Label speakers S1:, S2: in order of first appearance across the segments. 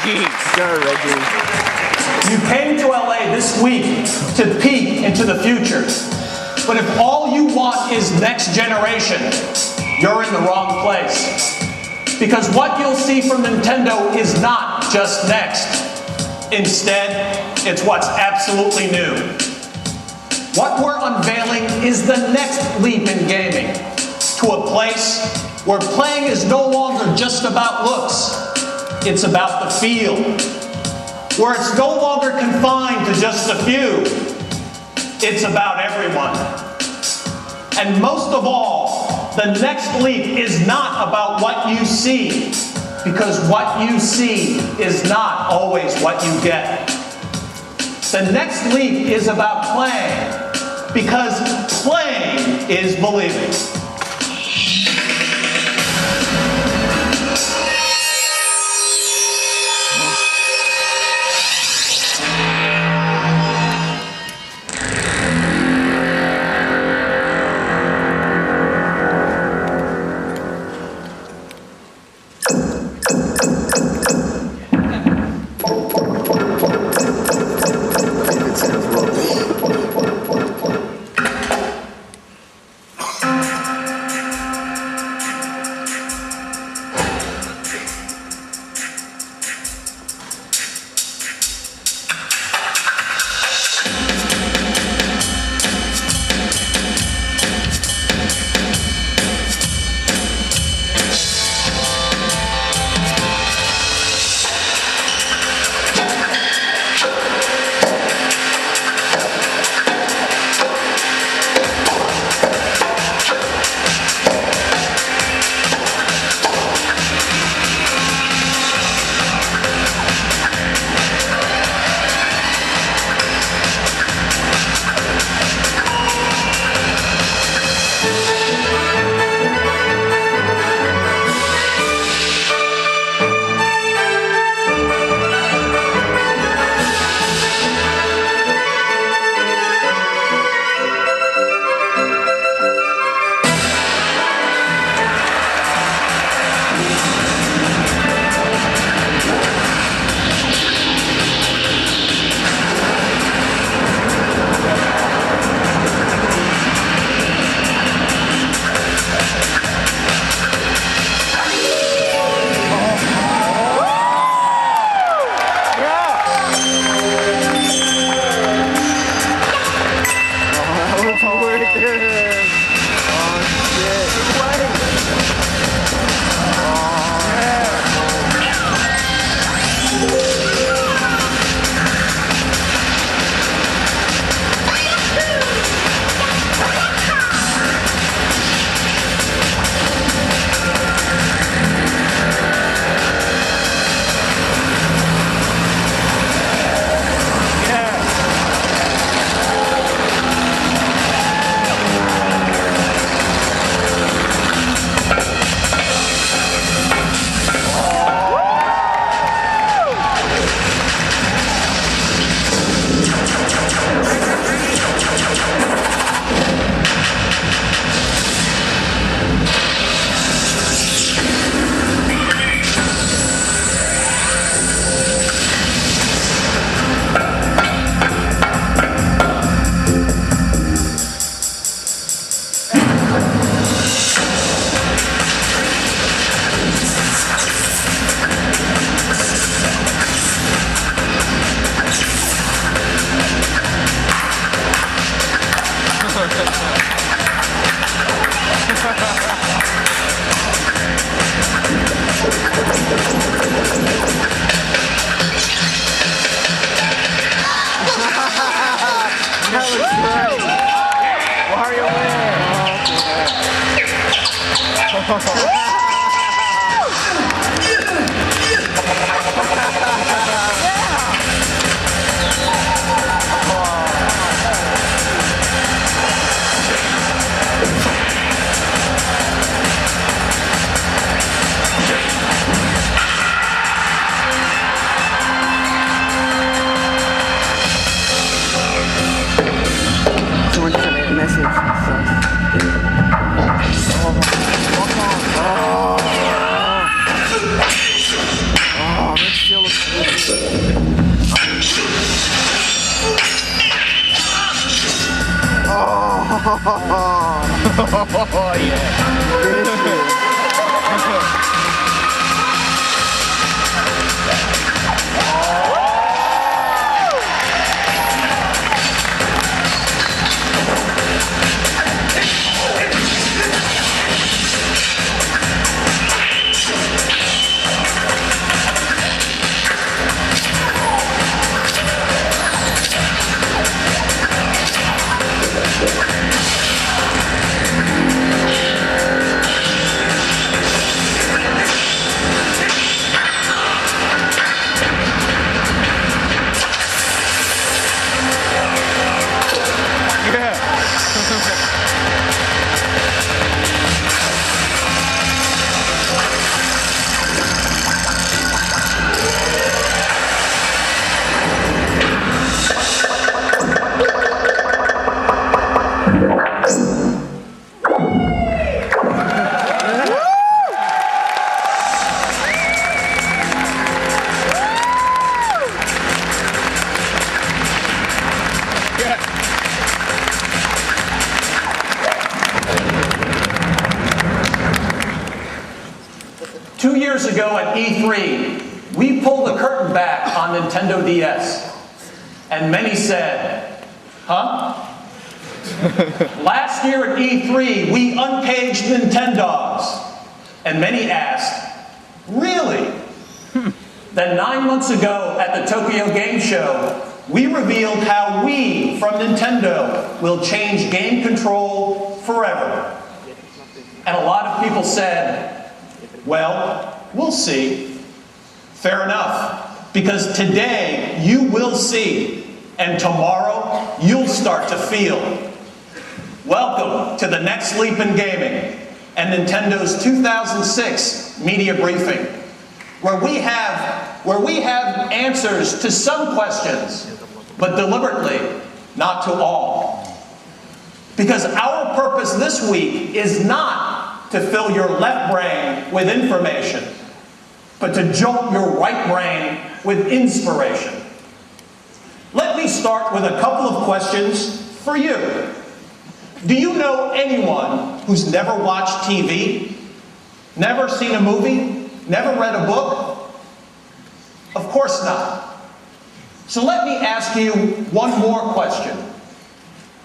S1: Go, Reggie.
S2: You came to LA this week to peek into the future. But if all you want is next generation, you're in the wrong place. Because what you'll see from Nintendo is not just next. Instead, it's what's absolutely new. What we're unveiling is the next leap in gaming, to a place where playing is no longer just about looks, it's about the feel. Where it's no longer confined to just a few, it's about everyone. And most of all, the next leap is not about what you see, because what you see is not always what you get. The next leap is about playing, because playing is believing.
S1: Someone sent me a message. Oh, Oh yeah.
S2: Years ago at E3, we pulled the curtain back on Nintendo DS, and many said, huh? Last year at E3, we uncaged Nintendogs, and many asked, really? Then 9 months ago at the Tokyo Game Show, we revealed how we, from Nintendo, will change game control forever. And a lot of people said, well, we'll see. Fair enough. Because today, you will see. And tomorrow, you'll start to feel. Welcome to the next leap in gaming and Nintendo's 2006 media briefing, where we have answers to some questions, but deliberately not to all. Because our purpose this week is not to fill your left brain with information, but to jolt your right brain with inspiration. Let me start with a couple of questions for you. Do you know anyone who's never watched TV, never seen a movie, never read a book? Of course not. So let me ask you one more question.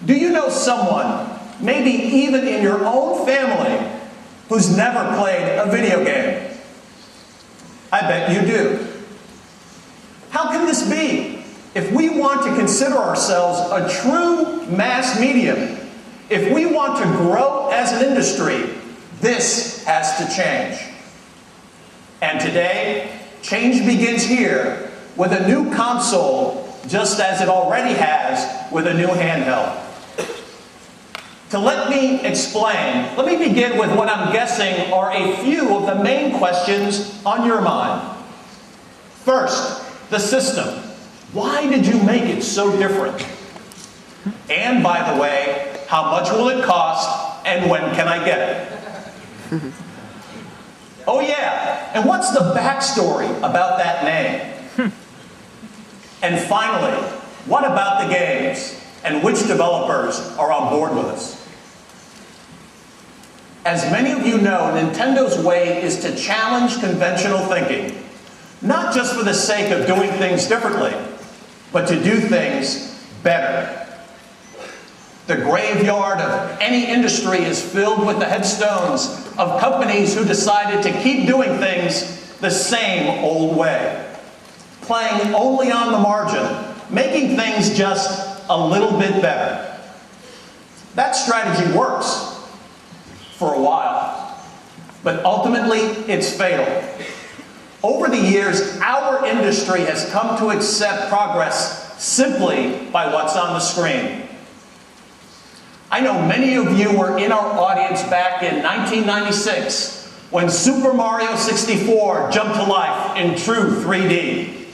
S2: Do you know someone, maybe even in your own family, who's never played a video game? I bet you do. How can this be? If we want to consider ourselves a true mass medium, if we want to grow as an industry, this has to change. And today, change begins here with a new console, just as it already has with a new handheld. To let me explain, let me begin with what I'm guessing are a few of the main questions on your mind. First, the system. Why did you make it so different? And by the way, how much will it cost and when can I get it? Oh yeah, and what's the backstory about that name? And finally, what about the games and which developers are on board with us? As many of you know, Nintendo's way is to challenge conventional thinking, not just for the sake of doing things differently, but to do things better. The graveyard of any industry is filled with the headstones of companies who decided to keep doing things the same old way, playing only on the margin, making things just a little bit better. That strategy works for a while, but ultimately it's fatal. Over the years, our industry has come to accept progress simply by what's on the screen. I know many of you were in our audience back in 1996 when Super Mario 64 jumped to life in true 3D.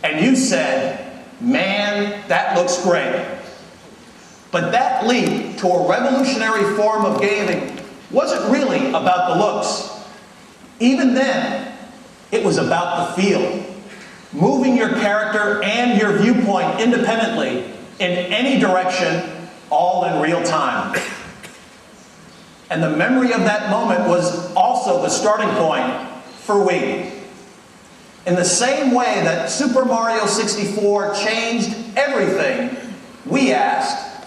S2: And you said, man, that looks great. But that leap to a revolutionary form of gaming wasn't really about the looks. Even then, it was about the feel. Moving your character and your viewpoint independently in any direction, all in real time. And the memory of that moment was also the starting point for Wii. In the same way that Super Mario 64 changed everything, we asked,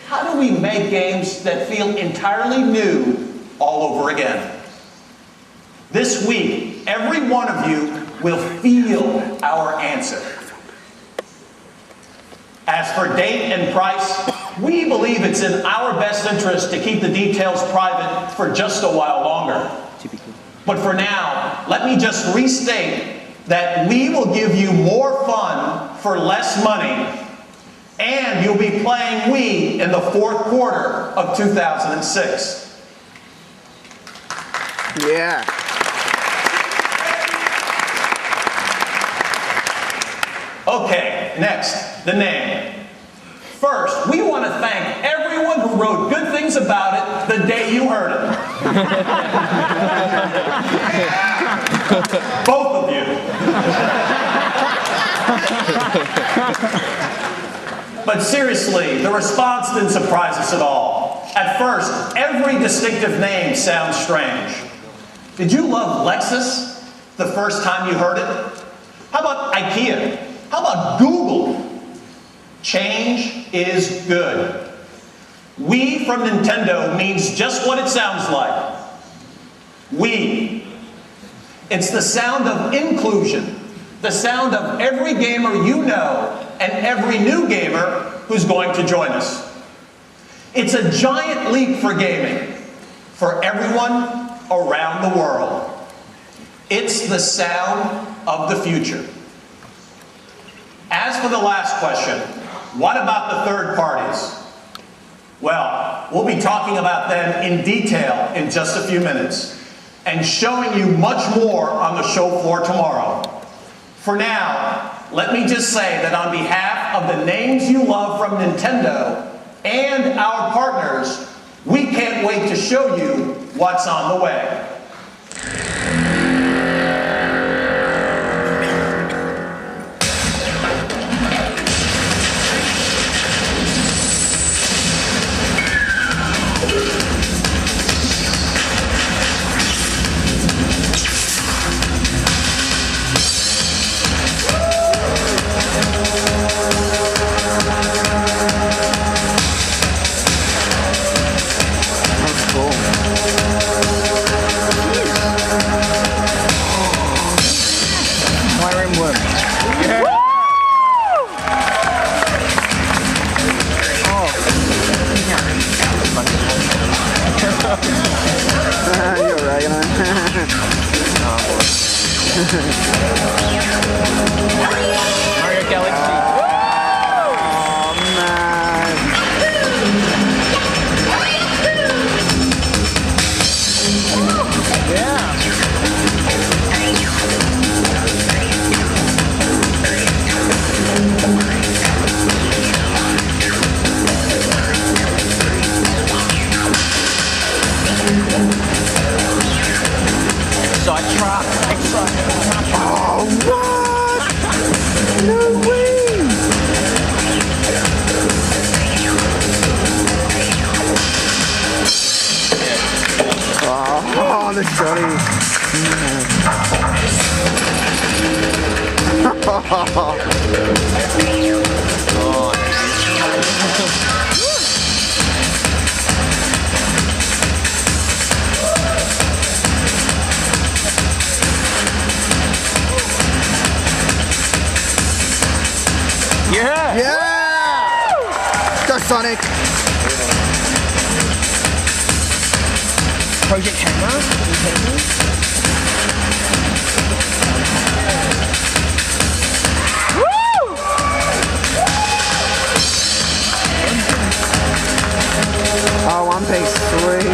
S2: how do we make games that feel entirely new all over again? This week, every one of you will feel our answer. As for date and price, we believe it's in our best interest to keep the details private for just a while longer. But for now, let me just restate that we will give you more fun for less money, and you'll be playing Wii in the fourth quarter of 2006.
S1: Yeah.
S2: Okay, next, the name. First, we want to thank everyone who wrote good things about it the day you heard it. Both of you. But seriously, the response didn't surprise us at all. At first, every distinctive name sounds strange. Did you love Lexus the first time you heard it? How about IKEA? How about Google? Change is good. Wii from Nintendo means just what it sounds like. Wii. It's the sound of inclusion, the sound of every gamer you know and every new gamer who's going to join us. It's a giant leap for gaming, for everyone around the world. It's the sound of the future. As for the last question, what about the third parties? Well, we'll be talking about them in detail in just a few minutes and showing you much more on the show floor tomorrow. For now, let me just say that on behalf of the names you love from Nintendo and our partners, we can't wait to show you what's on the way.
S3: Mario Galaxy.
S1: Oh, man.
S3: Yeah. Extra.
S1: Oh, what? No way. Oh, the Johnny.
S3: Yeah.
S1: Yeah! Go Sonic!
S3: Project Hammer.
S1: Oh, One Piece 3.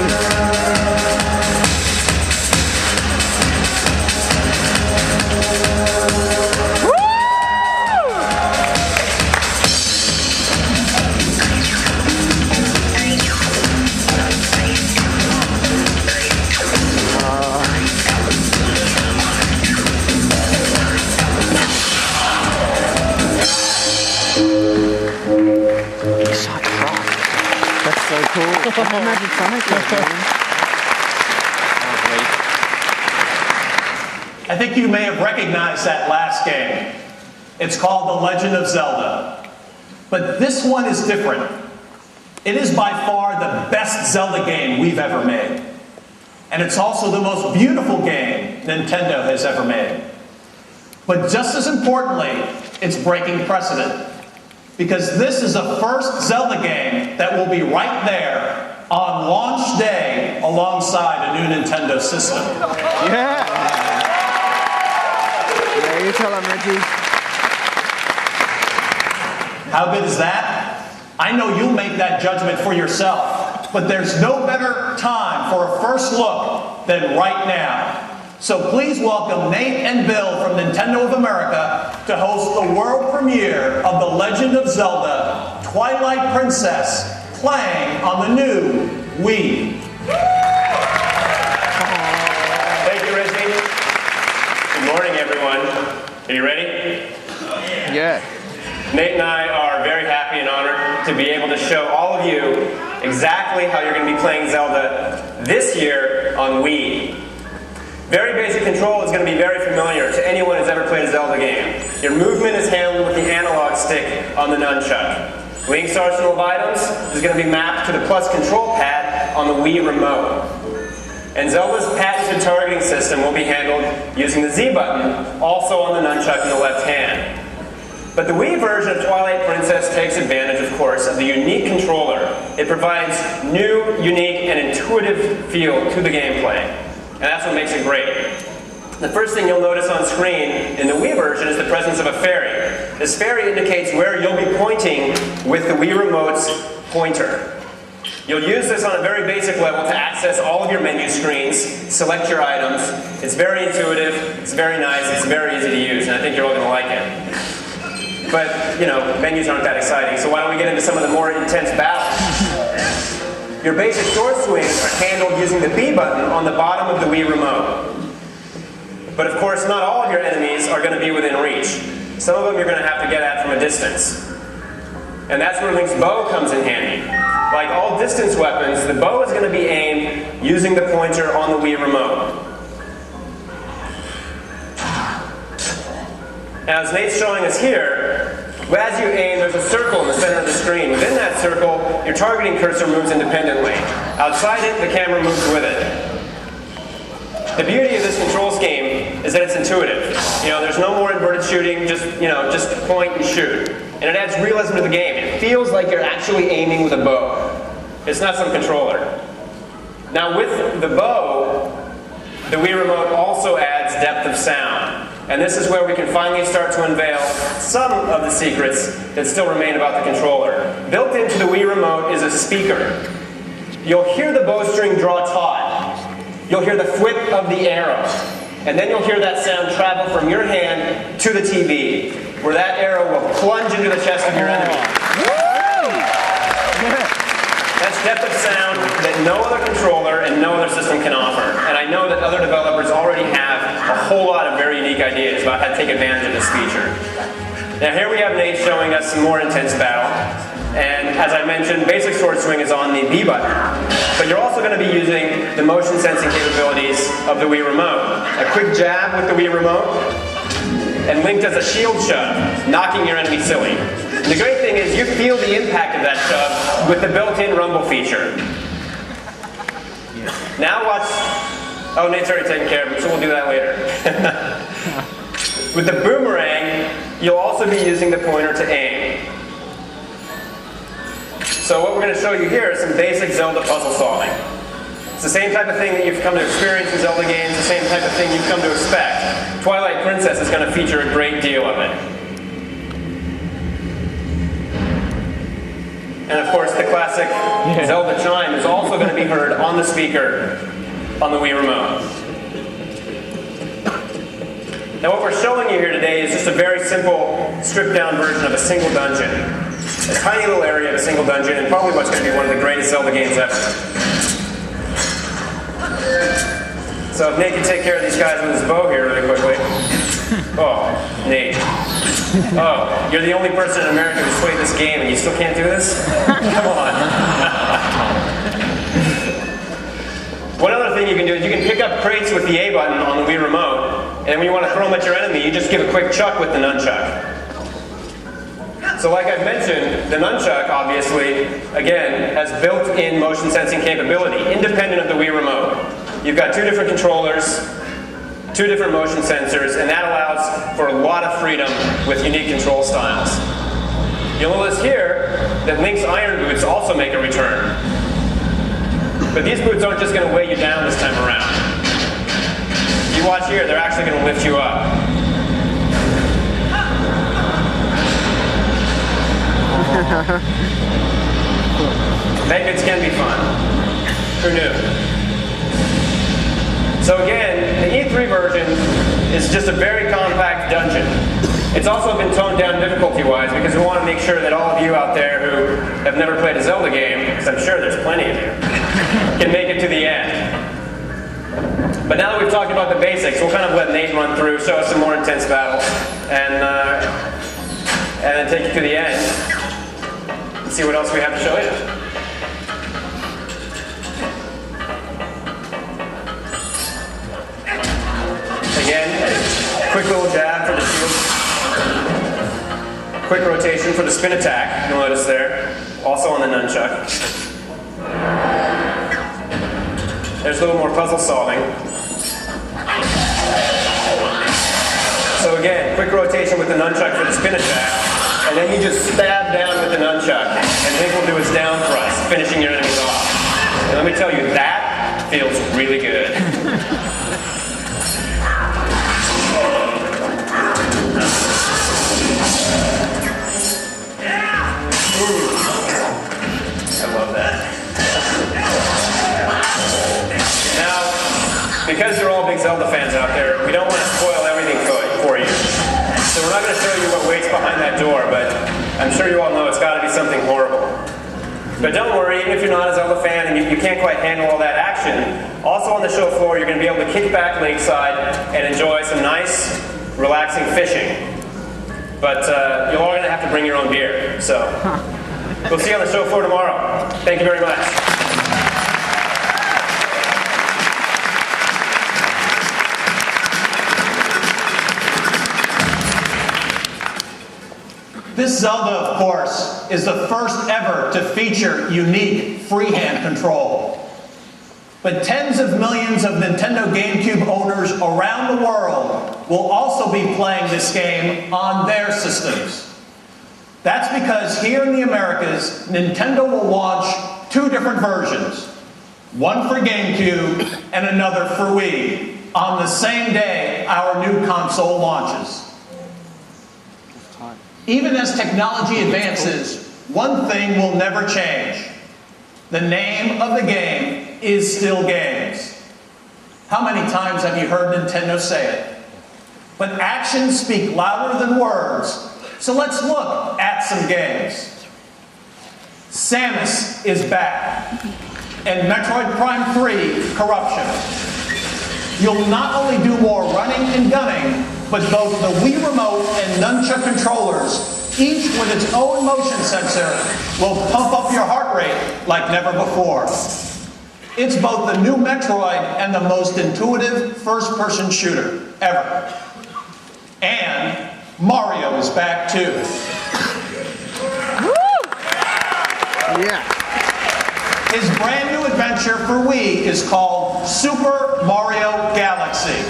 S1: That's so cool. Magic Sonic was, man.
S2: I think you may have recognized that last game. It's called The Legend of Zelda. But this one is different. It is by far the best Zelda game we've ever made. And it's also the most beautiful game Nintendo has ever made. But just as importantly, it's breaking precedent. Because this is the first Zelda game that will be right there on launch day alongside a new Nintendo system.
S1: Yeah! Yeah, you tell him, Reggie.
S2: How good is that? I know you'll make that judgment for yourself, but there's no better time for a first look than right now. So please welcome Nate and Bill from Nintendo of America to host the world premiere of The Legend of Zelda Twilight Princess, playing on the new Wii.
S4: Thank you, Reggie. Good morning, everyone. Are you ready?
S1: Yeah.
S4: Nate and I are very happy and honored to be able to show all of you exactly how you're going to be playing Zelda this year on Wii. Very basic control is going to be very familiar to anyone who's ever played a Zelda game. Your movement is handled with the analog stick on the nunchuck. Link's arsenal of items is going to be mapped to the plus control pad on the Wii remote. And Zelda's patented targeting system will be handled using the Z button, also on the nunchuck in the left hand. But the Wii version of Twilight Princess takes advantage, of course, of the unique controller. It provides new, unique, and intuitive feel to the gameplay. And that's what makes it great. The first thing you'll notice on screen in the Wii version is the presence of a fairy. This fairy indicates where you'll be pointing with the Wii Remote's pointer. You'll use this on a very basic level to access all of your menu screens, select your items. It's very intuitive, it's very nice, it's very easy to use, and I think you're all going to like it. But, you know, menus aren't that exciting, so why don't we get into some of the more intense battles? Your basic sword swings are handled using the B button on the bottom of the Wii remote. But of course, not all of your enemies are going to be within reach. Some of them you're going to have to get at from a distance. And that's where Link's bow comes in handy. Like all distance weapons, the bow is going to be aimed using the pointer on the Wii remote. As Nate's showing us here, as you aim, there's a circle in the center of the screen. Within that circle, your targeting cursor moves independently. Outside it, the camera moves with it. The beauty of this control scheme is that it's intuitive. You know, there's no more inverted shooting, just point and shoot. And it adds realism to the game. It feels like you're actually aiming with a bow. It's not some controller. Now with the bow, the Wii Remote also adds depth of sound. And this is where we can finally start to unveil some of the secrets that still remain about the controller. Built into the Wii Remote is a speaker. You'll hear the bowstring draw taut. You'll hear the flick of the arrow. And then you'll hear that sound travel from your hand to the TV, where that arrow will plunge into the chest of your enemy. That's depth of sound that no other controller and no other system can offer. And I know that other developers already have a whole lot of very unique ideas about how to take advantage of this feature. Now here we have Nate showing us some more intense battle. And as I mentioned, basic sword swing is on the B button. But you're also going to be using the motion sensing capabilities of the Wii Remote. A quick jab with the Wii Remote, and Link does a shield shove, knocking your enemy silly. And the great thing is you feel the impact of that shove with the built-in rumble feature. Now watch... Oh, Nate's already taken care of it, so we'll do that later. With the boomerang, you'll also be using the pointer to aim. So what we're going to show you here is some basic Zelda puzzle solving. It's the same type of thing that you've come to experience in Zelda games, the same type of thing you've come to expect. Twilight Princess is going to feature a great deal of it. And of course, the classic Zelda chime is also going to be heard on the speaker on the Wii Remote. Now what we're showing you here today is just a very simple, stripped-down version of a single dungeon. A tiny little area of a single dungeon, and probably what's going to be one of the greatest Zelda games ever. So if Nate can take care of these guys with his bow here really quickly. Oh, Nate. Oh, you're the only person in America who's played this game and you still can't do this? Come on. other thing you can do is you can pick up crates with the A button on the Wii remote, and when you want to throw them at your enemy, you just give a quick chuck with the nunchuck. So like I've mentioned, the nunchuck, obviously, again, has built-in motion sensing capability, independent of the Wii remote. You've got two different controllers, two different motion sensors, and that allows for a lot of freedom with unique control styles. You'll notice here that Link's iron boots also make a return. But these boots aren't just going to weigh you down this time around. You watch here, they're actually going to lift you up. Magnets can be fun. Who knew? So again, the E3 version is just a very compact dungeon. It's also been toned down difficulty-wise because we want to make sure that all of you out there who have never played a Zelda game, because I'm sure there's plenty of you, can make it to the end. But now that we've talked about the basics, we'll kind of let Nate run through, show us some more intense battles, and then take you to the end and see what else we have to show you. Again, quick little jab for the shield. Quick rotation for the spin attack, you'll notice there. Also on the nunchuck. There's a little more puzzle solving. So again, quick rotation with the nunchuck for the spin attack. And then you just stab down with the nunchuck. And Link will do his down thrust, finishing your enemies off. And let me tell you, that feels really good. I love that. Now, because you're all big Zelda fans out there, we don't want to spoil everything for you. So we're not going to show you what waits behind that door, but I'm sure you all know it's got to be something horrible. But don't worry, even if you're not a Zelda fan and you can't quite handle all that action, also on the show floor you're going to be able to kick back lakeside and enjoy some nice, relaxing fishing. But you're all going to have to bring your own beer. So we'll see you on the show floor tomorrow. Thank you very much.
S2: This Zelda, of course, is the first ever to feature unique freehand control. But tens of millions of Nintendo GameCube owners around the world will also be playing this game on their systems. That's because here in the Americas, Nintendo will launch two different versions. One for GameCube and another for Wii on the same day our new console launches. Even as technology advances, one thing will never change. The name of the game is still games. How many times have you heard Nintendo say it? But actions speak louder than words, so let's look at some games. Samus is back, and Metroid Prime 3 Corruption. You'll not only do more running and gunning, but both the Wii Remote and Nunchuck controllers, each with its own motion sensor, will pump up your heart rate like never before. It's both the new Metroid and the most intuitive first-person shooter ever. And Mario is back too.
S1: Woo! Yeah.
S2: His brand new adventure for Wii is called Super Mario Galaxy.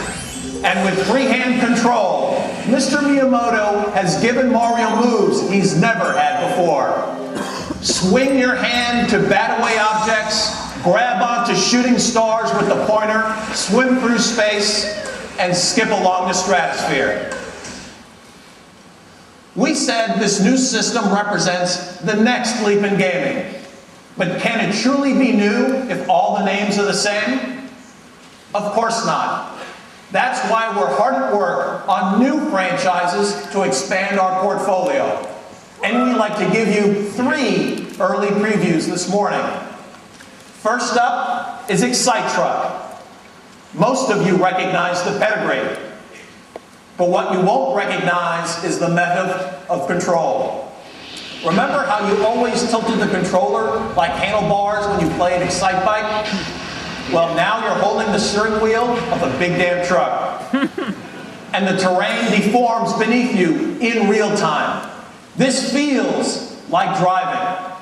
S2: And with freehand control, Mr. Miyamoto has given Mario moves he's never had before. Swing your hand to bat away objects, grab onto shooting stars with the pointer, swim through space, and skip along the stratosphere. We said this new system represents the next leap in gaming. But can it truly be new if all the names are the same? Of course not. That's why we're hard at work on new franchises to expand our portfolio. And we'd like to give you 3 early previews this morning. First up is Excite Truck. Most of you recognize the pedigree. But what you won't recognize is the method of control. Remember how you always tilted the controller like handlebars when you played Excite Bike? Well, now you're holding the steering wheel of a big damn truck. And the terrain deforms beneath you in real time. This feels like driving.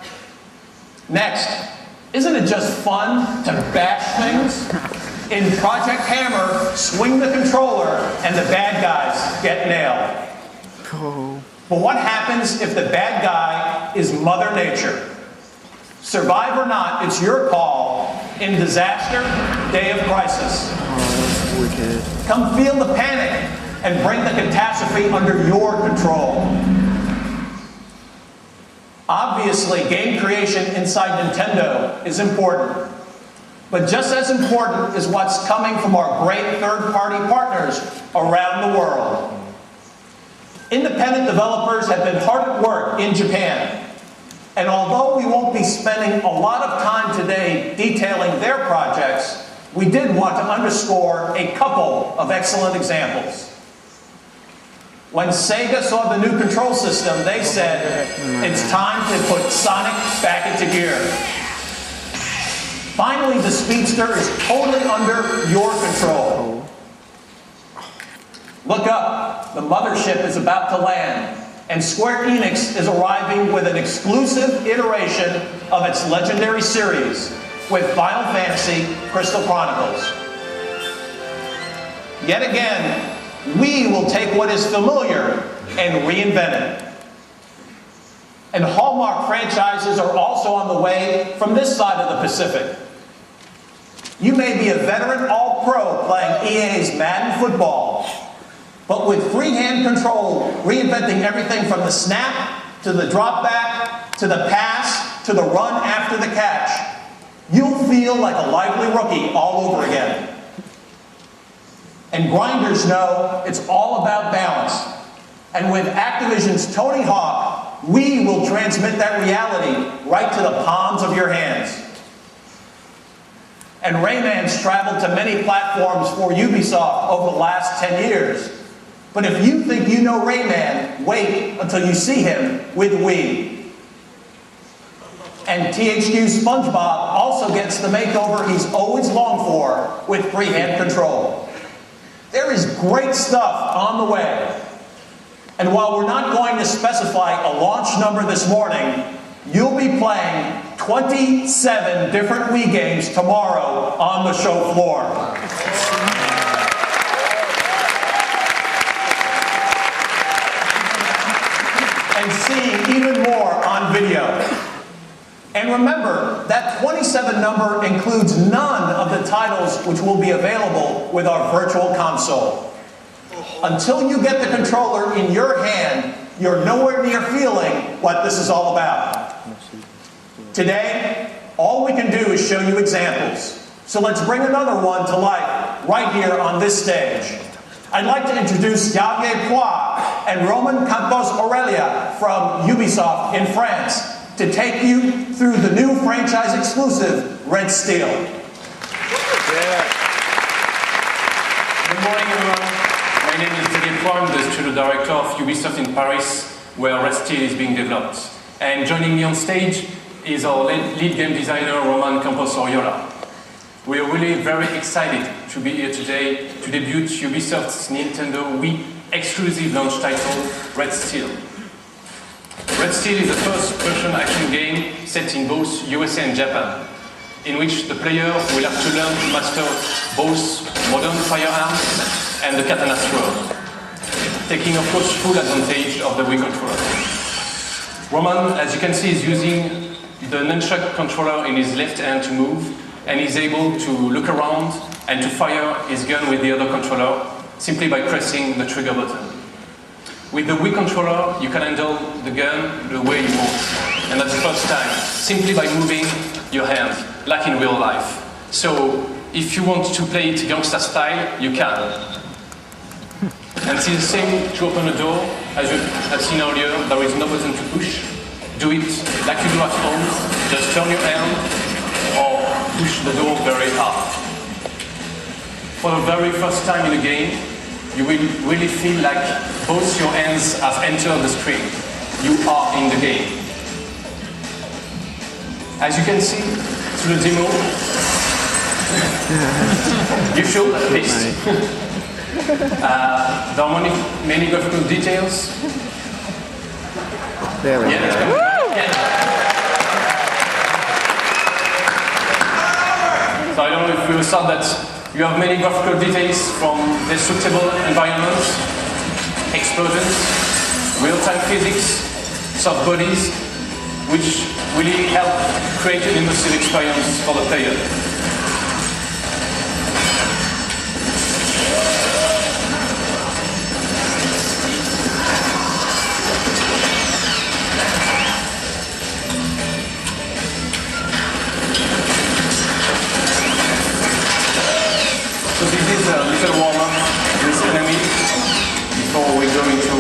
S2: Next, isn't it just fun to bash things? In Project Hammer, swing the controller and the bad guys get nailed.
S1: Oh.
S2: But what happens if the bad guy is Mother Nature? Survive or not, it's your call in disaster, day of crisis.
S1: Oh, that's wicked.
S2: Come feel the panic and bring the catastrophe under your control. Obviously, game creation inside Nintendo is important. But just as important is what's coming from our great third-party partners around the world. Independent developers have been hard at work in Japan. And although we won't be spending a lot of time today detailing their projects, we did want to underscore a couple of excellent examples. When Sega saw the new control system, they said, it's time to put Sonic back into gear. Finally, the Speedster is totally under your control. Look up, the mothership is about to land, and Square Enix is arriving with an exclusive iteration of its legendary series with Final Fantasy Crystal Chronicles. Yet again, we will take what is familiar and reinvent it. And Hallmark franchises are also on the way from this side of the Pacific. You may be a veteran All-Pro playing EA's Madden Football, but with freehand control, reinventing everything from the snap, to the drop back, to the pass, to the run after the catch, you'll feel like a lively rookie all over again. And grinders know it's all about balance. And with Activision's Tony Hawk, we will transmit that reality right to the palms of your hands. And Rayman's traveled to many platforms for Ubisoft over the last 10 years. But if you think you know Rayman, wait until you see him with Wii. And THQ's SpongeBob also gets the makeover he's always longed for with freehand control. There is great stuff on the way. And while we're not going to specify a launch number this morning, you'll be playing 27 different Wii games tomorrow on the show floor. And seeing even more on video. And remember, that 27 number includes none of the titles which will be available with our virtual console. Until you get the controller in your hand, you're nowhere near feeling what this is all about. Today, all we can do is show you examples. So let's bring another one to life right here on this stage. I'd like to introduce Xavier Poix and Roman Campos Aurelia from Ubisoft in France to take you through the new franchise exclusive, Red Steel.
S5: Good morning, everyone. My name is Xavier Poix. I'm the studio director of Ubisoft in Paris, where Red Steel is being developed. And joining me on stage is our lead game designer, Roman Campos Aurelia. We are really very excited to be here today to debut Ubisoft's Nintendo Wii exclusive launch title, Red Steel. Red Steel is the first-person action game set in both USA and Japan, in which the player will have to learn to master both modern firearms and the katana sword, taking of course full advantage of the Wii controller. Roman, as you can see, is using the nunchuck controller in his left hand to move, and is able to look around and to fire his gun with the other controller simply by pressing the trigger button. With the Wii controller, you can handle the gun the way you want, and that's the first time, simply by moving your hand, like in real life. So, if you want to play it gangsta style, you can. And it's the same to open a door, as you have seen earlier, there is no button to push. Do it like you do at home, just turn your hand, or push the door very hard. For the very first time in the game, you will really feel like both your hands have entered the screen. You are in the game. As you can see through the demo, You should, at least. There are many graphical details.
S1: There we
S5: Yeah, it's
S1: go.
S5: coming. Yeah. So I don't know if you saw that you have many graphical details from destructible environments, explosions, real-time physics, soft bodies, which really help create an immersive experience for the player. So this is a little warm-up to this enemy before we go into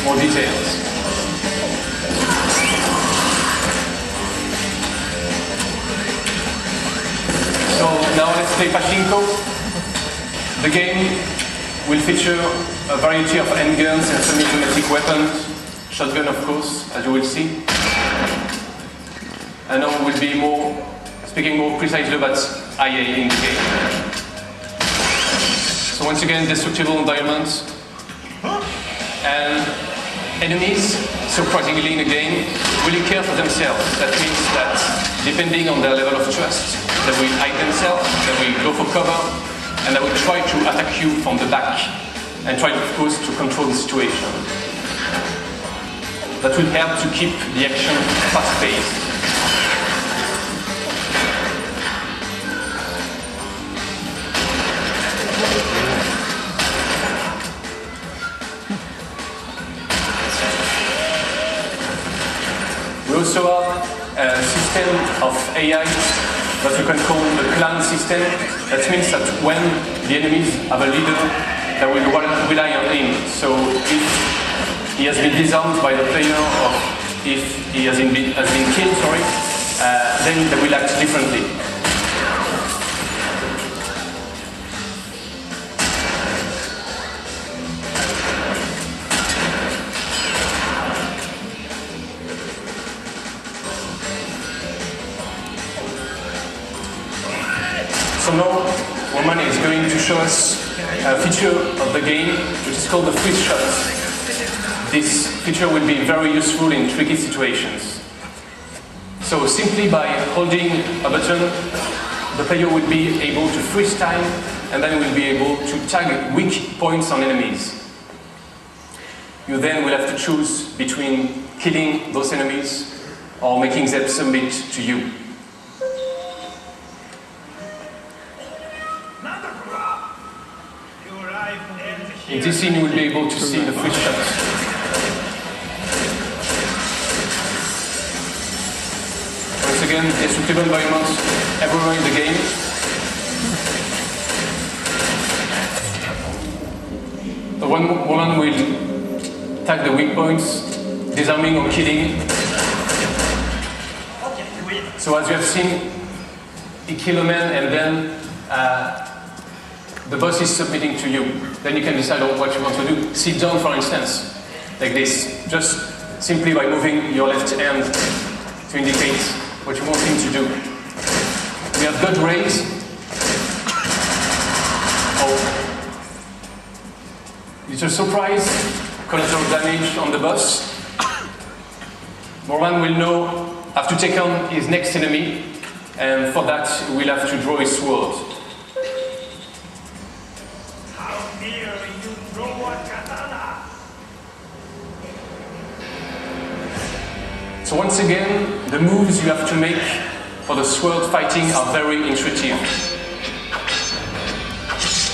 S5: more details. So now let's play Pachinko. The game will feature a variety of handguns and semi-automatic weapons, shotgun of course, as you will see. And now we'll be speaking more precisely about IA in the game. So once again, destructible environments and enemies, surprisingly in a game, really care for themselves. That means that depending on their level of trust, they will hide themselves, they will go for cover, and they will try to attack you from the back and try, of course, to control the situation. That will help to keep the action fast-paced. We also have a system of AI that we can call the clan system. That means that when the enemies have a leader, they will rely on him. So if he has been disarmed by the player, or if he has been killed, then they will act differently. So now, Roman is going to show us a feature of the game which is called the freeze shot. This feature will be very useful in tricky situations. So simply by holding a button, the player will be able to freeze time and then will be able to tag weak points on enemies. You then will have to choose between killing those enemies or making them submit to you. In this scene, you will be able to see the freeze shot. Once again, destructible environments everywhere in the game. The one woman will tag the weak points, disarming or killing. So as you have seen, he killed a man and then the boss is submitting to you. Then you can decide on what you want to do. Sit down, for instance, like this. Just simply by moving your left hand to indicate what you want him to do. We have dodge rays. Little surprise, collateral damage on the boss. Morman will have to take on his next enemy, and for that we'll have to draw his sword. So once again, the moves you have to make for the sword fighting are very intuitive.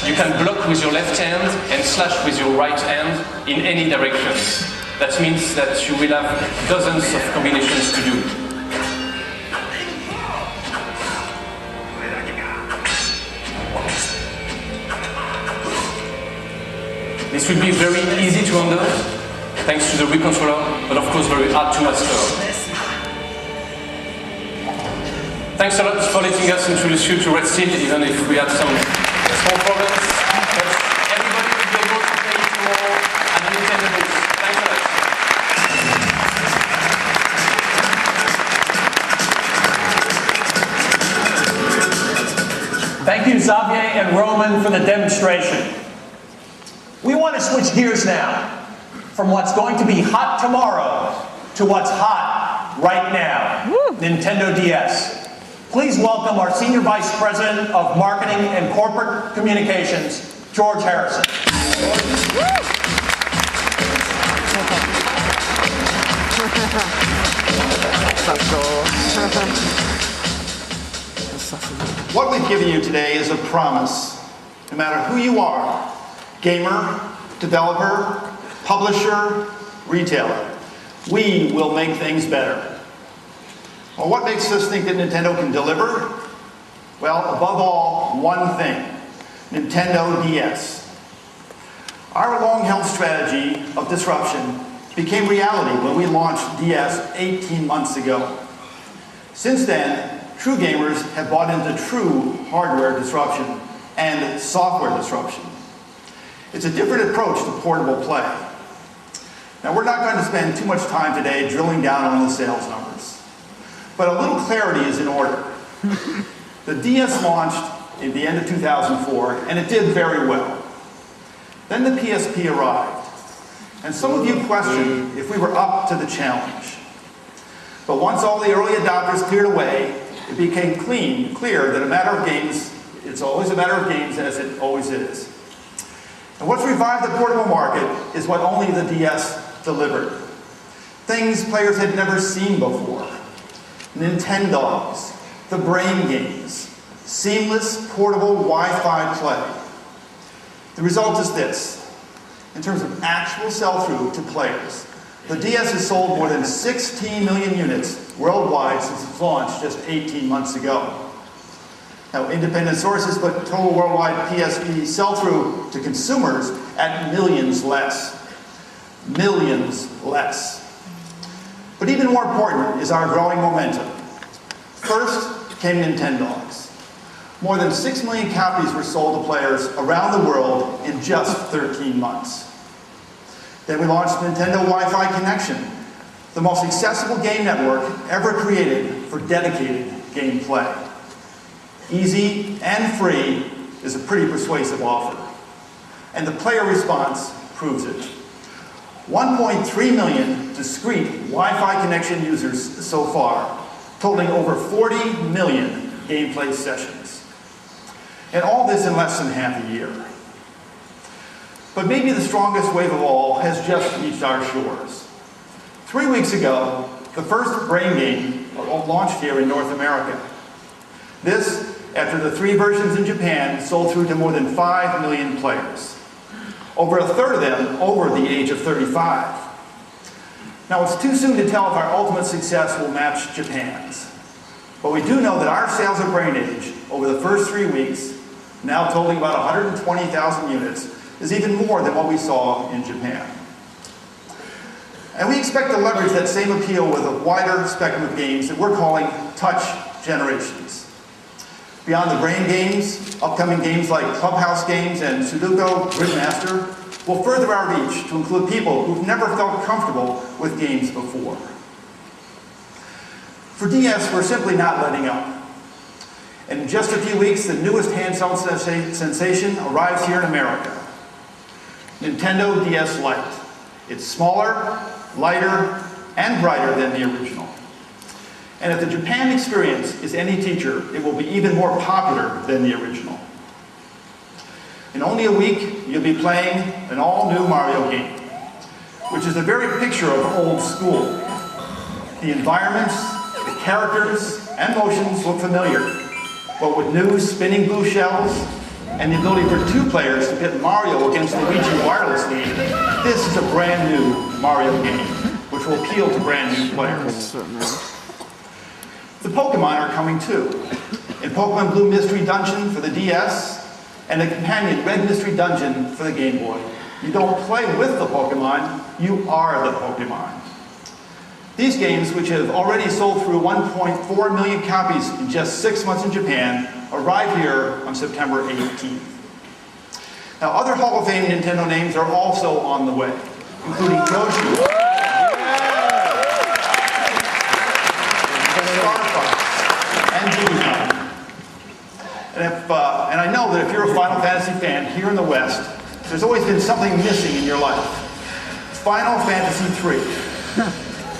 S5: You can block with your left hand and slash with your right hand in any directions. That means that you will have dozens of combinations to do. This will be very easy to handle, thanks to the Wii controller, but of course very hard to master. Thanks a lot for letting us introduce you to Red Steel, even if we had some small problems. But everybody will be able to play tomorrow at the Nintendo booth. Thanks a lot.
S2: Thank for the demonstration. We want to switch gears now from what's going to be hot tomorrow to what's hot right now, Nintendo DS. Please welcome our Senior Vice President of Marketing and Corporate Communications, George Harrison.
S6: What we've given you today is a promise. No matter who you are, gamer, developer, publisher, retailer, we will make things better. Well, what makes us think that Nintendo can deliver? Well, above all, one thing: Nintendo DS. Our long-held strategy of disruption became reality when we launched DS 18 months ago. Since then, true gamers have bought into true hardware disruption and software disruption. It's a different approach to portable play. Now, we're not going to spend too much time today drilling down on the sales numbers, but a little clarity is in order. The DS launched at the end of 2004, and it did very well. Then the PSP arrived, and some of you questioned if we were up to the challenge. But once all the early adopters cleared away, it became clear that it's always a matter of games, as it always is. And what's revived the portable market is what only the DS delivered. Things players had never seen before. Nintendogs, the brain games, seamless portable Wi-Fi play. The result is this: in terms of actual sell-through to players, the DS has sold more than 16 million units worldwide since its launch just 18 months ago. Now, independent sources put total worldwide PSP sell-through to consumers at millions less. Millions less. But even more important is our growing momentum. First came Nintendogs. More than 6 million copies were sold to players around the world in just 13 months. Then we launched Nintendo Wi-Fi Connection, the most accessible game network ever created for dedicated gameplay. Easy and free is a pretty persuasive offer, and the player response proves it. 1.3 million discrete Wi-Fi connection users so far, totaling over 40 million gameplay sessions. And all this in less than half a year. But maybe the strongest wave of all has just reached our shores. 3 weeks ago, the first brain game launched here in North America. This, after the 3 versions in Japan sold through to more than 5 million players. Over a third of them over the age of 35. Now, it's too soon to tell if our ultimate success will match Japan's. But we do know that our sales of Brain Age over the first 3 weeks, now totaling about 120,000 units, is even more than what we saw in Japan. And we expect to leverage that same appeal with a wider spectrum of games that we're calling touch generations. Beyond the brain games, upcoming games like Clubhouse games and Sudoku Gridmaster will further our reach to include people who've never felt comfortable with games before. For DS, we're simply not letting up. And in just a few weeks, the newest handheld sensation arrives here in America. Nintendo DS Lite. It's smaller, lighter, and brighter than the original. And if the Japan experience is any teacher, it will be even more popular than the original. In only a week, you'll be playing an all-new Mario game, which is the very picture of old school. The environments, the characters, and motions look familiar, but with new spinning blue shells and the ability for 2 players to pit Mario against Luigi wirelessly, this is a brand new Mario game, which will appeal to brand new players. The Pokemon are coming too. In Pokemon Blue Mystery Dungeon for the DS, and the companion Red Mystery Dungeon for the Game Boy. You don't play with the Pokemon, you are the Pokemon. These games, which have already sold through 1.4 million copies in just 6 months in Japan, arrive here on September 18th. Now, other Hall of Fame Nintendo names are also on the way, including Yoshi, Star Fox, and Digimon. And I know that if you're a Final Fantasy fan here in the West, there's always been something missing in your life. Final Fantasy III.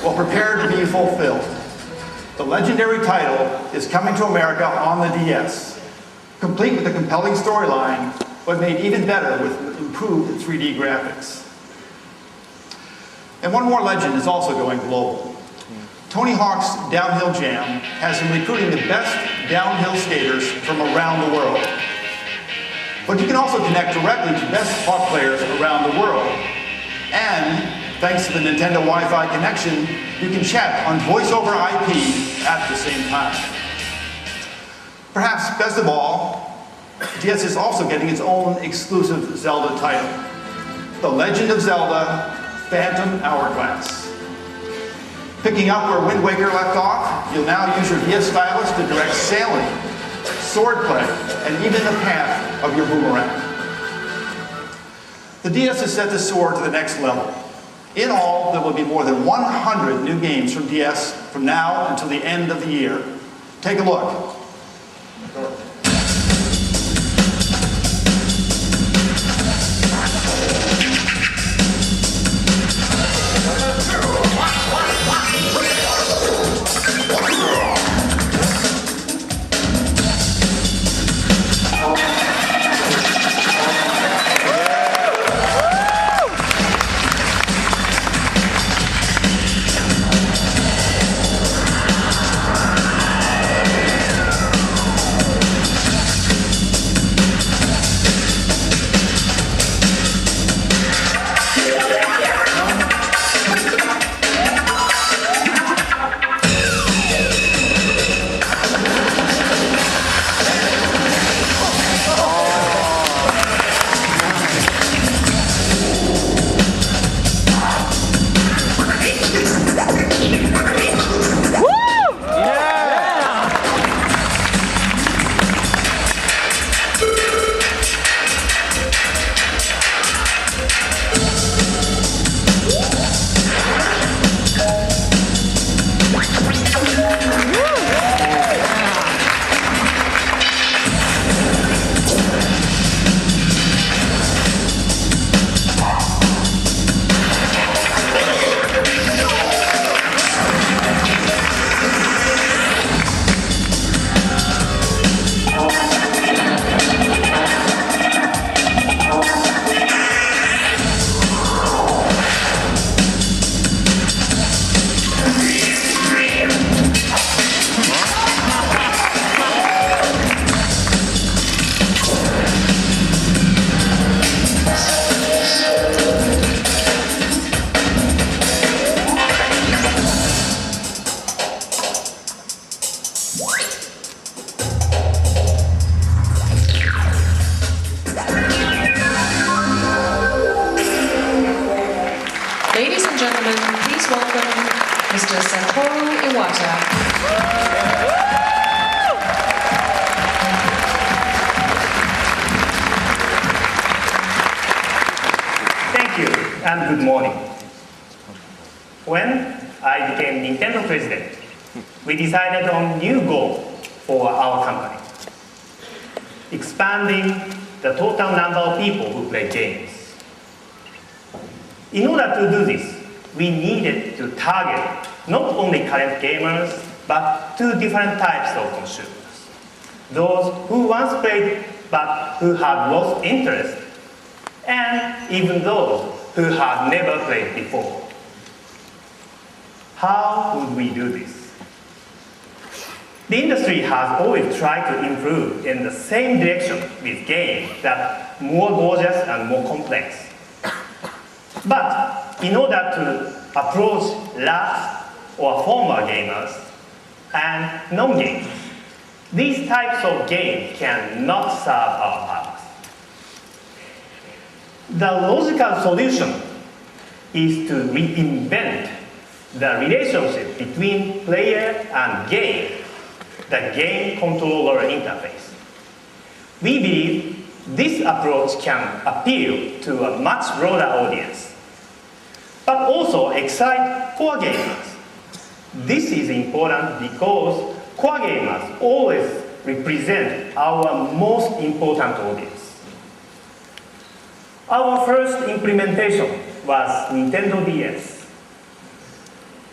S6: Well, prepare to be fulfilled. The legendary title is coming to America on the DS, complete with a compelling storyline, but made even better with improved 3D graphics. And one more legend is also going global. Tony Hawk's Downhill Jam has been recruiting the best downhill skaters from around the world. But you can also connect directly to best Hawk players around the world. And thanks to the Nintendo Wi-Fi connection, you can chat on voice over IP at the same time. Perhaps best of all, DS is also getting its own exclusive Zelda title, The Legend of Zelda Phantom Hourglass. Picking up where Wind Waker left off, you'll now use your DS stylus to direct sailing, swordplay, and even the path of your boomerang. The DS is set to soar to the next level. In all, there will be more than 100 new games from DS from now until the end of the year. Take a look.
S7: And good morning. When I became Nintendo president, we decided on a new goal for our company. Expanding the total number of people who play games. In order to do this, we needed to target not only current gamers, but two different types of consumers. Those who once played but who had lost interest, and even those who had never played before. How would we do this? The industry has always tried to improve in the same direction with games that are more gorgeous and more complex. But in order to approach lapsed or former gamers and non-gamers, these types of games cannot serve our purpose. The logical solution is to reinvent the relationship between player and game, the game controller interface. We believe this approach can appeal to a much broader audience, but also excite core gamers. This is important because core gamers always represent our most important audience. Our first implementation was Nintendo DS.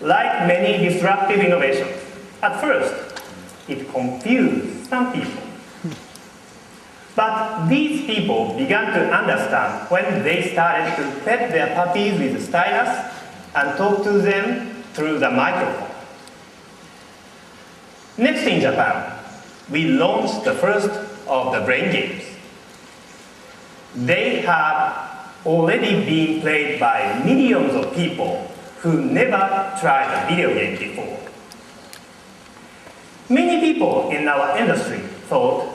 S7: Like many disruptive innovations, at first, it confused some people. But these people began to understand when they started to pet their puppies with a stylus and talk to them through the microphone. Next in Japan, we launched the first of the brain games. They had already been played by millions of people who never tried a video game before. Many people in our industry thought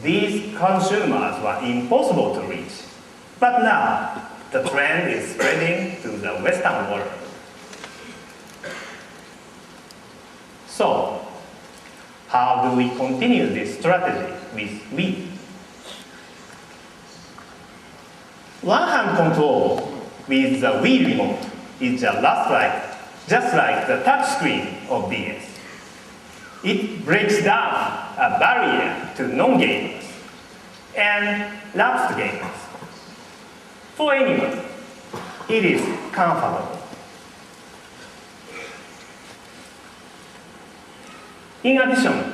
S7: these consumers were impossible to reach. But now, the trend is spreading to the Western world. So, how do we continue this strategy with Wii? One-hand control with the Wii remote is just like the touchscreen of DS. It breaks down a barrier to non-gamers and lapsed gamers. For anyone, it is comfortable. In addition,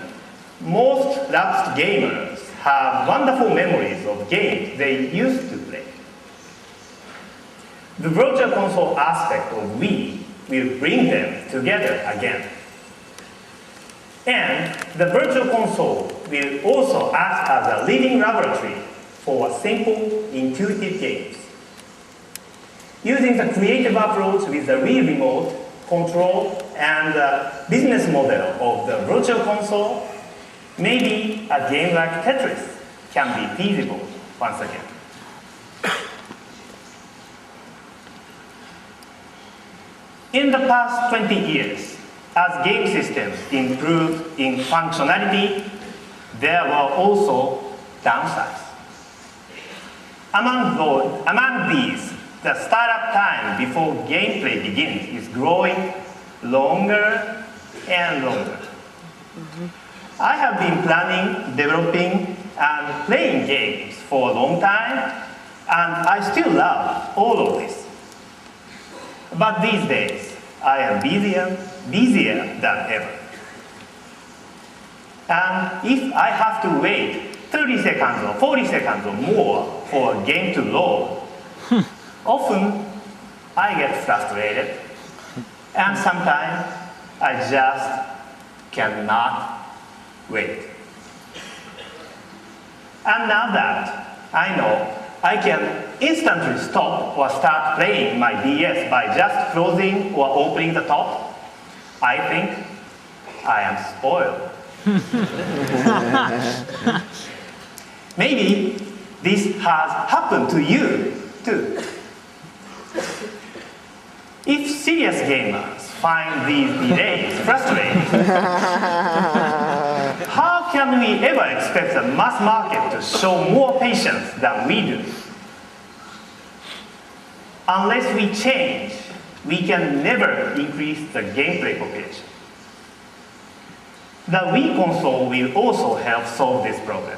S7: most lapsed gamers have wonderful memories of games they used to play. The virtual console aspect of Wii will bring them together again. And the virtual console will also act as a living laboratory for simple, intuitive games. Using the creative approach with the Wii remote, control, and the business model of the virtual console, maybe a game like Tetris can be feasible once again. In the past 20 years, as game systems improved in functionality, there were also downsides. Among these, the startup time before gameplay begins is growing longer and longer. I have been planning, developing, and playing games for a long time, and I still love all of this. But these days, I am busier than ever. And if I have to wait 30 seconds or 40 seconds or more for a game to load, often I get frustrated, and sometimes I just cannot wait. And now that I know I can instantly stop or start playing my DS by just closing or opening the top, I think I am spoiled. Maybe this has happened to you too. If serious gamers find these delays frustrating, how can we ever expect the mass market to show more patience than we do? Unless we change, we can never increase the gameplay population. The Wii console will also help solve this problem.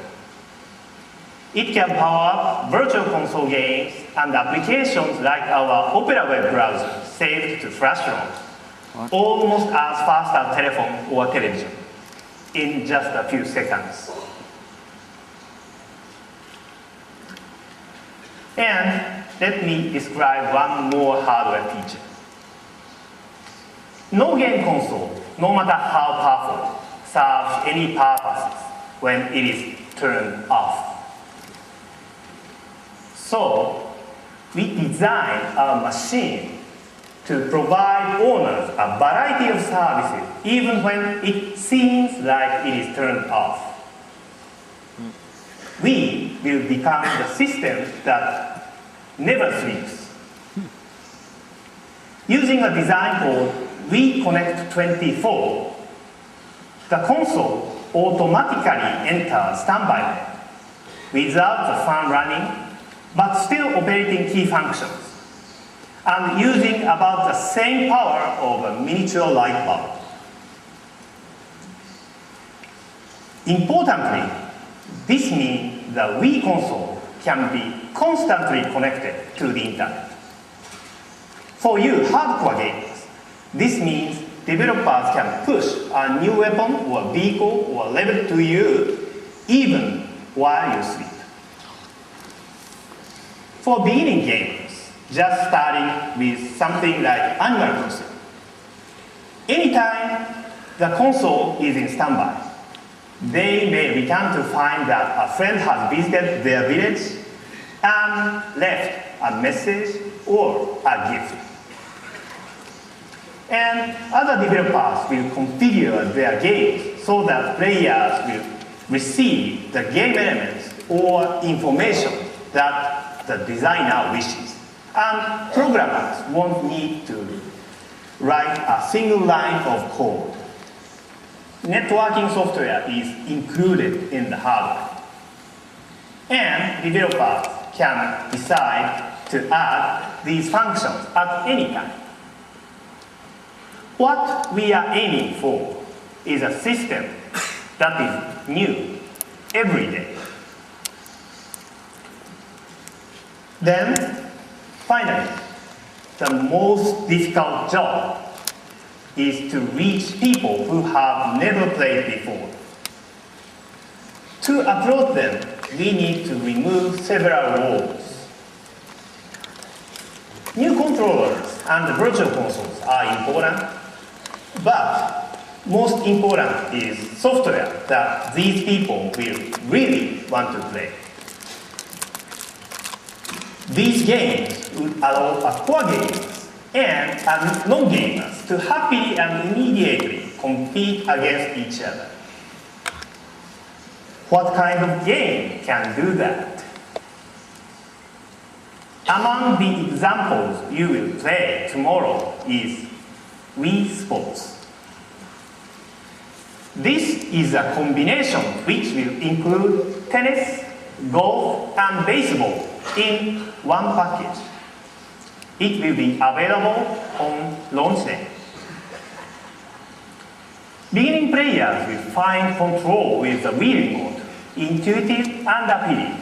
S7: It can power up virtual console games and applications like our Opera web browser saved to flash ROMs, almost as fast as telephone or television, in just a few seconds. And let me describe one more hardware feature. No game console, no matter how powerful, serves any purposes when it is turned off. So, we designed our machine to provide owners a variety of services, even when it seems like it is turned off. We will become the system that never sleeps. Using a design called Wii Connect 24, the console automatically enters standby mode without the fan running, but still operating key functions, and using about the same power of a miniature light bulb. Importantly, this means the Wii console can be constantly connected to the internet. For you hardcore gamers, this means developers can push a new weapon or vehicle or level to you even while you sleep. For beginning gamers, just starting with something like Animal Crossing, anytime the console is in standby, they may return to find that a friend has visited their village and left a message or a gift. And other developers will configure their games so that players will receive the game elements or information that the designer wishes. And programmers won't need to write a single line of code. Networking software is included in the hardware. And developers can decide to add these functions at any time. What we are aiming for is a system that is new every day. Then, finally, the most difficult job is to reach people who have never played before. To approach them, we need to remove several walls. New controllers and virtual consoles are important, but most important is software that these people will really want to play. These games would allow core gamers and non-gamers to happily and immediately compete against each other. What kind of game can do that? Among the examples you will play tomorrow is Wii Sports. This is a combination which will include tennis, golf, and baseball in one package. It will be available on launch day. Beginning players will find control with the Wii remote intuitive and appealing.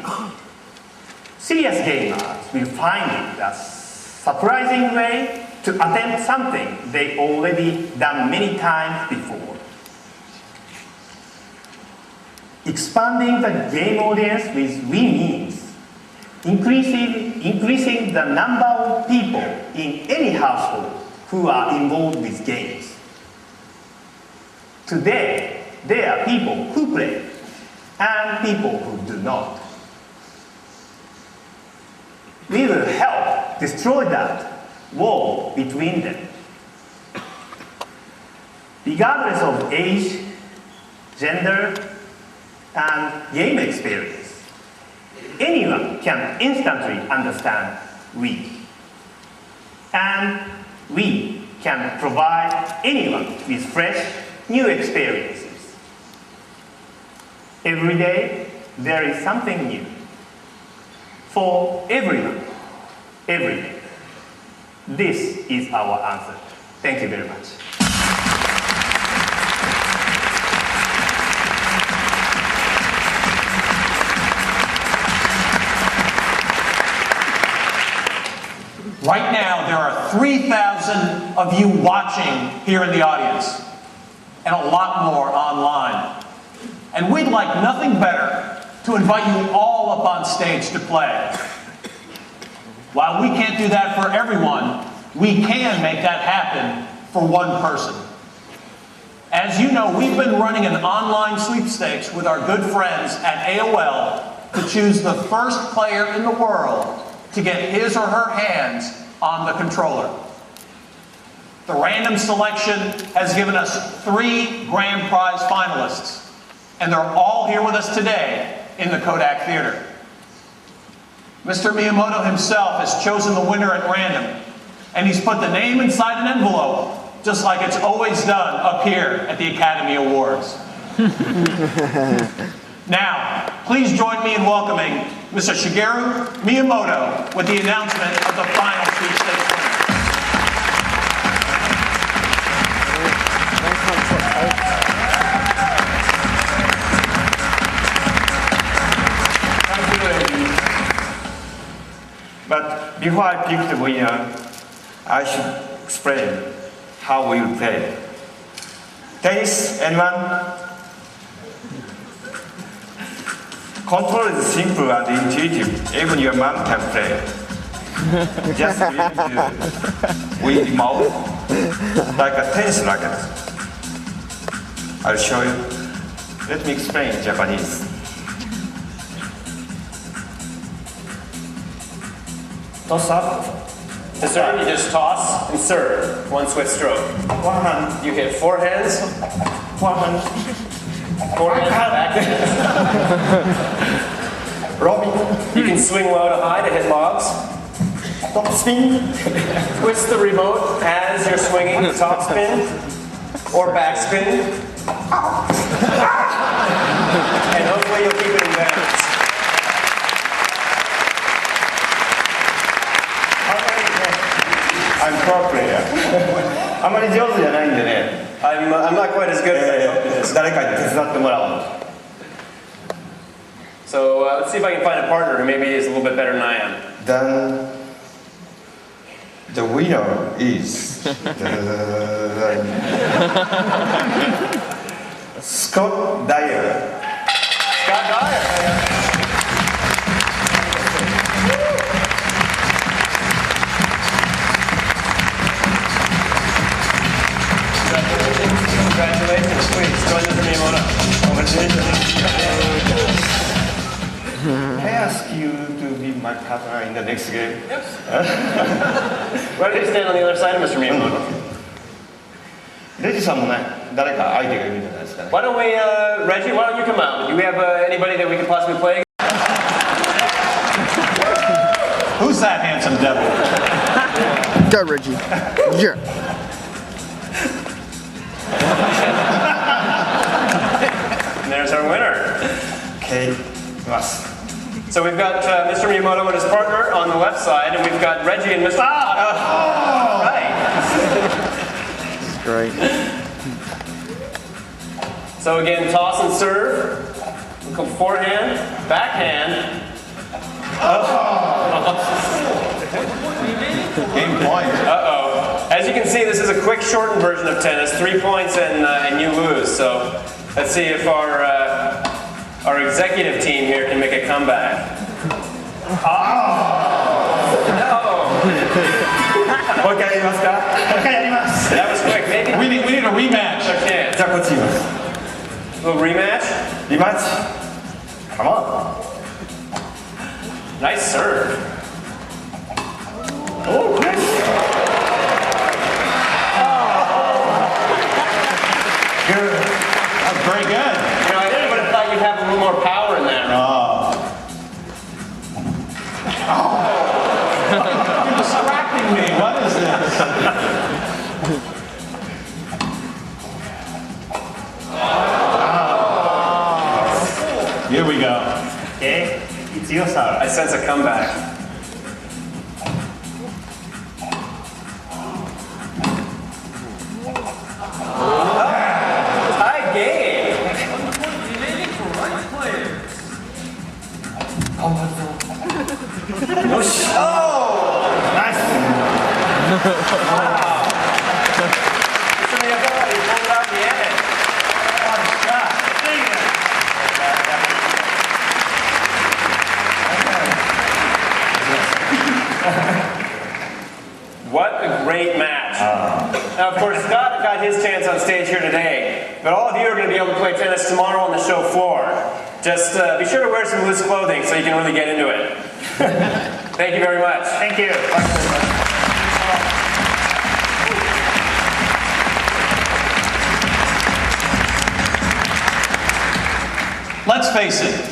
S7: Serious gamers will find it a surprising way to attempt something they already done many times before. Expanding the game audience with Wii means increasing the number of people in any household who are involved with games. Today, there are people who play and people who do not. We will help destroy that wall between them. Regardless of age, gender, and game experience, anyone can instantly understand Wii. And we can provide anyone with fresh, new experiences. Every day, there is something new. For everyone, every day. This is our answer. Thank you very much.
S2: Right now, there are 3,000 of you watching here in the audience, and a lot more online. And we'd like nothing better to invite you all up on stage to play. While we can't do that for everyone, we can make that happen for one person. As you know, we've been running an online sweepstakes with our good friends at AOL to choose the first player in the world to get his or her hands on the controller. The random selection has given us 3 grand prize finalists, and they're all here with us today in the Kodak Theater. Mr. Miyamoto himself has chosen the winner at random, and he's put the name inside an envelope, just like it's always done up here at the Academy Awards. Now, please join me in welcoming Mr. Shigeru Miyamoto with the announcement of the final sweepstakes winner.
S8: But before I pick the winner, I should explain how we will play. Tennis, anyone? Control is simple and intuitive. Even your mom can play. Just need to win the mouth like a tennis racket. I'll show you. Let me explain in Japanese. Toss up.
S4: To serve, you just toss and serve. One swift stroke.
S8: One hand.
S4: You hit forehands.
S8: One hand.
S4: Forehands, backhands.
S8: Robin.
S4: You can swing low to high to hit lobs.
S8: Top spin.
S4: Twist the remote as you're swinging. Top spin or back spin. And hopefully you'll keep it in balance.
S8: I'm pro player. あまり上手じゃないんでね。
S4: I'm not quite as good as I hope it is.
S8: 誰かに手伝ってもらおう。
S4: So let's see if I can find a partner who maybe is a little bit better than I am.
S8: Then the winner is Scott Dyer.
S4: Scott Dyer. Congratulations, please join Mr. Miyamoto.
S8: Can I ask you to be my partner in the next game?
S4: Yes. Why don't you stand on the other side of Mr. Miyamoto?
S8: レジさんもね、誰か相手がいるんじゃないですかね。
S4: Why don't we, Reggie, why don't you come out? Do we have anybody that we could possibly play?
S2: Who's that handsome devil?
S1: Go, Reggie. Yeah.
S4: And there's our winner.
S8: Okay, います。
S4: So we've got Mr. Miyamoto and his partner on the left side, and we've got Reggie and Mr. Right.
S1: Great.
S4: So again, toss and serve. We'll come forehand, backhand.
S2: Game point.
S4: Uh-oh. As you can see, this is a quick, shortened version of tennis. 3 points and you lose. So let's see if our executive team here can make a comeback.
S8: What can I do?
S4: That was quick. Maybe
S2: We need a rematch.
S4: okay.
S8: じゃあこっちいます。
S4: A little rematch.
S8: リマッチ。Come on.
S4: Nice serve.
S8: Oh, nice. Good.
S2: That's very good.
S4: You know, I would have thought you'd have a little more power in that.
S2: You're distracting me. What is this? Here we go.
S7: Okay, it's your serve.
S4: I sense a comeback. Tie game.
S8: Nice.
S4: Mr. Miyamoto, you pulled it out in the end. What a great match. Now, of course, Scott got his chance on stage here today, but all of you are going to be able to play tennis tomorrow on the show floor. Just be sure to wear some loose clothing so you can really get into it. Thank you very much.
S7: Thank you.
S2: Let's face it.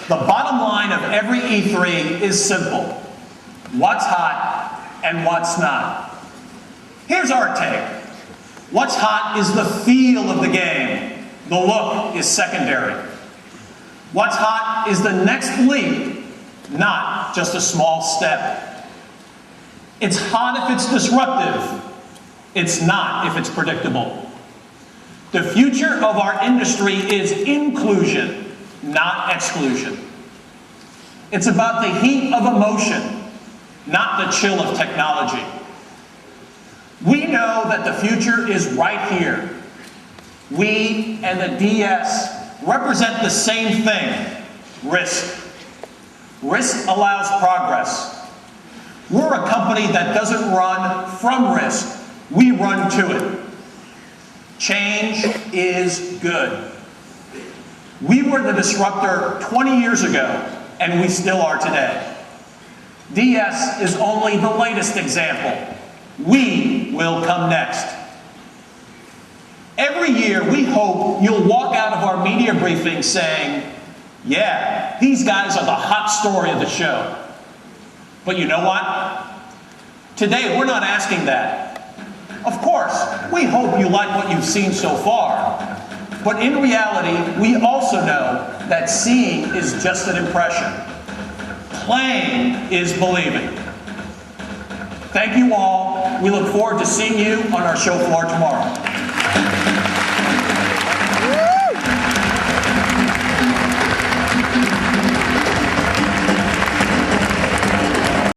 S2: The bottom line of every E3 is simple. What's hot and what's not. Here's our take. What's hot is the feel of the game. The look is secondary. What's hot is the next leap, not just a small step. It's hot if it's disruptive. It's not if it's predictable. The future of our industry is inclusion, not exclusion. It's about the heat of emotion, not the chill of technology. We know that the future is right here. We and the DS represent the same thing, risk. Risk allows progress. We're a company that doesn't run from risk, we run to it. Change is good. We were the disruptor 20 years ago, and we still are today. DS is only the latest example. We will come next. Every year, we hope you'll walk out of our media briefing saying, yeah, these guys are the hot story of the show. But you know what? Today, we're not asking that. Of course, we hope you like what you've seen so far. But in reality, we also know that seeing is just an impression. Playing is believing. Thank you all. We look forward to seeing you on our show floor tomorrow.